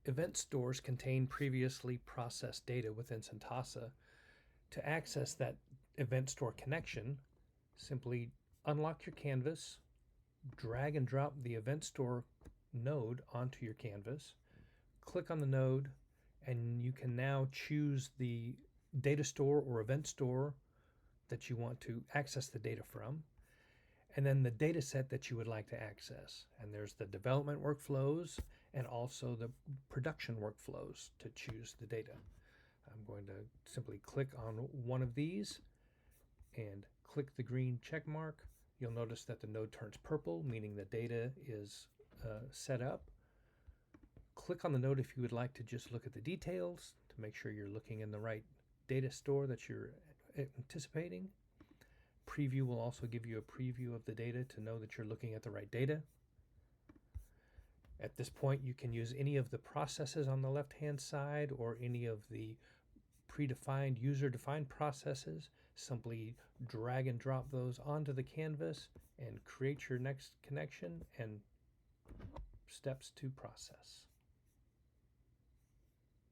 Event stores contain previously processed data within Centassa. To access that event store connection, simply unlock your canvas, drag and drop the event store node onto your canvas, click on the node, and you can now choose the data store or event store that you want to access the data from, and then the data set that you would like to access. And there's the development workflows and also the production workflows to choose the data. I'm going to simply click on one of these and click the green check mark. You'll notice that the node turns purple, meaning the data is set up. Click on the node if you would like to just look at the details to make sure you're looking in the right data store that you're anticipating. Preview will also give you a preview of the data to know that you're looking at the right data. At this point, you can use any of the processes on the left-hand side or any of the predefined user-defined processes. Simply drag and drop those onto the canvas and create your next connection and steps to process.